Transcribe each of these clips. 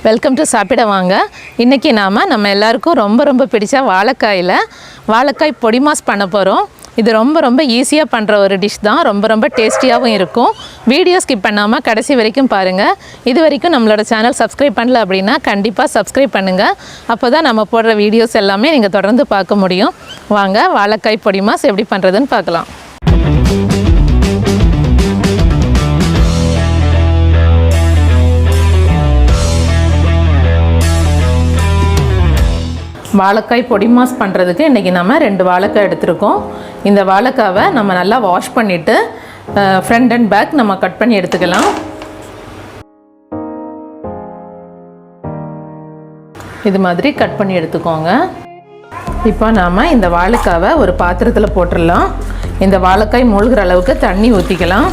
Welcome to சாப்பிட வாங்க. இன்றைக்கி நம்ம எல்லாருக்கும் ரொம்ப பிடிச்ச வாழைக்காய் பொடிமாஸ் பண்ண போகிறோம். இது ரொம்ப ஈஸியாக பண்ணுற ஒரு டிஷ் தான். ரொம்ப டேஸ்டியாகவும் இருக்கும். வீடியோ ஸ்கிப் பண்ணாமல் கடைசி வரைக்கும் பாருங்கள். இது வரைக்கும் நம்மளோட சேனல் சப்ஸ்கிரைப் பண்ணல அப்படின்னா கண்டிப்பாக சப்ஸ்கிரைப் பண்ணுங்கள். அப்போ தான் நம்ம போடுற வீடியோஸ் எல்லாமே நீங்கள் தொடர்ந்து பார்க்க முடியும். வாங்க வாழைக்காய் பொடிமாஸ் எப்படி பண்ணுறதுன்னு பார்க்கலாம். வாழைக்காய் பொடிமாஸ் பண்ணுறதுக்கு இன்றைக்கி நம்ம 2 வாழைக்காய் எடுத்துருக்கோம். இந்த வாழைக்காவை நம்ம நல்லா வாஷ் பண்ணிவிட்டு ஃப்ரண்ட் அண்ட் பேக் நம்ம கட் பண்ணி எடுத்துக்கலாம். இது மாதிரி கட் பண்ணி எடுத்துக்கோங்க. இப்போ நாம் இந்த வாழைக்காவை ஒரு பாத்திரத்தில் போட்டுடலாம். இந்த வாழைக்காய் மூழ்கிற அளவுக்கு தண்ணி ஊற்றிக்கலாம்.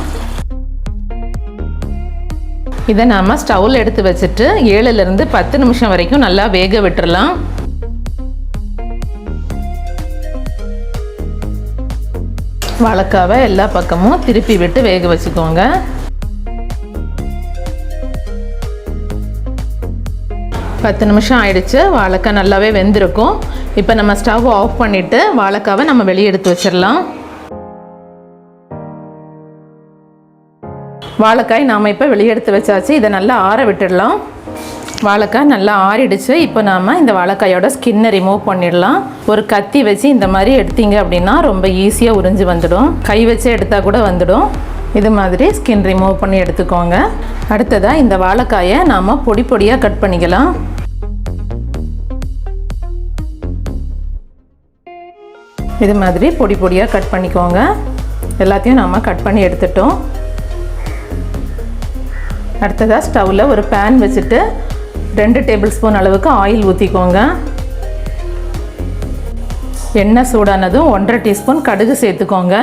இதை நாம் ஸ்டவ்வில் எடுத்து வச்சுட்டு 7லேருந்து 10 நிமிஷம் வரைக்கும் நல்லா வேக விட்டுடலாம். வாழைக்காவை எல்லா பக்கமும் திருப்பி விட்டு வேக வச்சுக்கோங்க. பத்து நிமிஷம் ஆயிடுச்சு. வாழைக்காய் நல்லாவே வெந்திருக்கும். இப்போ நம்ம ஸ்டவ் ஆஃப் பண்ணிவிட்டு வாழைக்காவை நம்ம வெளியே எடுத்து வச்சிடலாம். வாழைக்காய் நாம் இப்போ வெளியே எடுத்து வச்சாச்சு. இதை நல்லா ஆற விட்டுடலாம். வாழைக்காய் நல்லா ஆறிடுச்சு. இப்போ நாம் இந்த வாழைக்காயோட ஸ்கின்னை ரிமூவ் பண்ணிடலாம். ஒரு கத்தி வச்சு இந்த மாதிரி எடுத்தீங்க அப்படின்னா ரொம்ப ஈஸியாக உறிஞ்சு வந்துடும். கை வச்சு எடுத்தால் கூட வந்துடும். இது மாதிரி ஸ்கின் ரிமூவ் பண்ணி எடுத்துக்கோங்க. அடுத்ததாக இந்த வாழைக்காயை நாம் பொடியாக கட் பண்ணிக்கலாம். இது மாதிரி பொடியாக கட் பண்ணிக்கோங்க. எல்லாத்தையும் நாம் கட் பண்ணி எடுத்துட்டோம். அடுத்ததாக ஸ்டவ்வில் ஒரு பேன் வச்சுட்டு 2 டேபிள் ஸ்பூன் அளவுக்கு ஆயில் ஊற்றிக்கோங்க. எண்ணெய் சூடானதும் 1.5 டீஸ்பூன் கடுகு சேர்த்துக்கோங்க.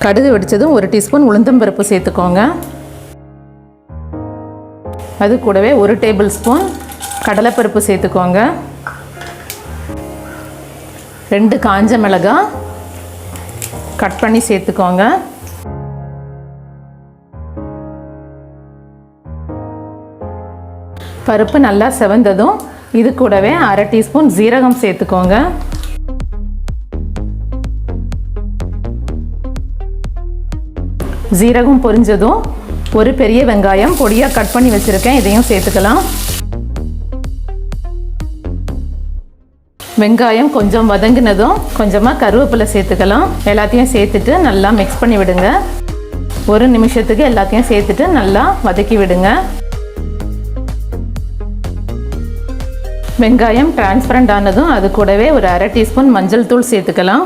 கடுகு வெடித்ததும் 1 டீஸ்பூன் உளுந்தம்பருப்பு சேர்த்துக்கோங்க. அது கூடவே 1 டேபிள் ஸ்பூன் கடலைப்பருப்பு சேர்த்துக்கோங்க. 2 காஞ்ச மிளகாய் கட் பண்ணி சேர்த்துக்கோங்க. பருப்பு நல்லா செவந்ததும் இது கூடவே 1/2 டீஸ்பூன் ஜீரகம் சேர்த்துக்கோங்க. ஜீரகம் பொரிஞ்சதும் ஒரு பெரிய வெங்காயம் பொடியாக கட் பண்ணி வச்சுருக்கேன். இதையும் சேர்த்துக்கலாம். வெங்காயம் கொஞ்சம் வதங்கினதும் கொஞ்சமாக கருவேப்பிலை சேர்த்துக்கலாம். எல்லாத்தையும் சேர்த்துட்டு நல்லா மிக்ஸ் பண்ணி விடுங்க. 1 நிமிஷத்துக்கு எல்லாத்தையும் சேர்த்துட்டு நல்லா வதக்கி விடுங்க. வெங்காயம் டிரான்ஸ்பரண்ட் ஆனதும் அது கூடவே ஒரு 1/2 டீஸ்பூன் மஞ்சள் தூள் சேர்த்துக்கலாம்.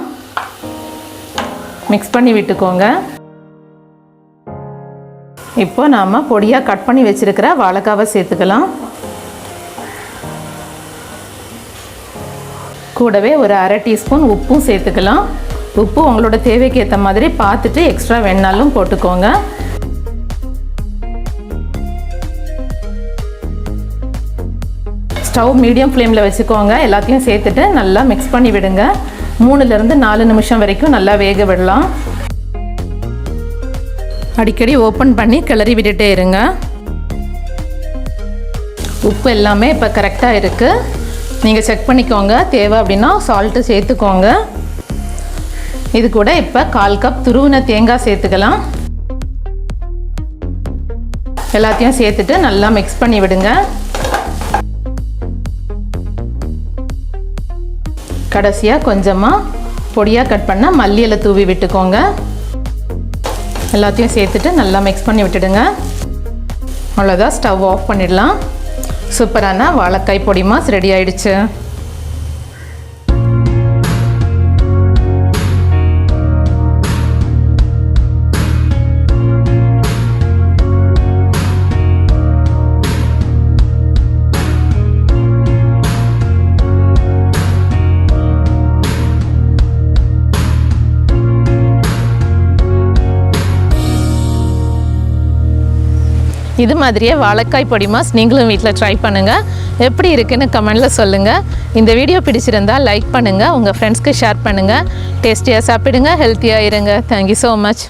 மிக்ஸ் பண்ணி விட்டுக்கோங்க. இப்போ நாம் பொடியாக கட் பண்ணி வச்சுருக்கிற வாழைக்காவை சேர்த்துக்கலாம். கூடவே ஒரு 1/2 டீஸ்பூன் உப்பும் சேர்த்துக்கலாம். உப்பு உங்களோட தேவைக்கு ஏற்ற மாதிரி பார்த்துட்டு எக்ஸ்ட்ரா வேணாலும் போட்டுக்கோங்க. ஸ்டவ் மீடியம் ஃப்ளேமில் வச்சுக்கோங்க. எல்லாத்தையும் சேர்த்துட்டு நல்லா மிக்ஸ் பண்ணி விடுங்க. 3லேருந்து 4 நிமிஷம் வரைக்கும் நல்லா வேக விடலாம். அடிக்கடி ஓப்பன் பண்ணி கிளறி விட்டுட்டே இருங்க. உப்பு எல்லாமே இப்போ கரெக்டாக இருக்குது. நீங்கள் செக் பண்ணிக்கோங்க. தேவை அப்படின்னா சால்ட்டு சேர்த்துக்கோங்க. இது கூட இப்போ 1/4 கப் துருவின தேங்காய் சேர்த்துக்கலாம். எல்லாத்தையும் சேர்த்துட்டு நல்லா மிக்ஸ் பண்ணி விடுங்க. கடைசியாக கொஞ்சமாக பொடியாக கட் பண்ண மல்லி இலை தூவி விட்டுக்கோங்க. எல்லாத்தையும் சேர்த்துட்டு நல்லா மிக்ஸ் பண்ணி விட்டுடுங்க. அவ்வளோதான், ஸ்டவ் ஆஃப் பண்ணிடலாம். சூப்பரான வாழைக்காய் பொடிமாஸ் ரெடி ஆயிடுச்சு. இது மாதிரியே வாழைக்காய் பொடிமாஸ் நீங்களும் வீட்டில் ட்ரை பண்ணுங்கள். எப்படி இருக்குன்னு கமெண்டில் சொல்லுங்கள். இந்த வீடியோ பிடிச்சிருந்தால் லைக் பண்ணுங்கள். உங்கள் ஃப்ரெண்ட்ஸ்க்கு ஷேர் பண்ணுங்கள். டேஸ்டியாக சாப்பிடுங்க, ஹெல்த்தியாக இருங்க. Thank you so much.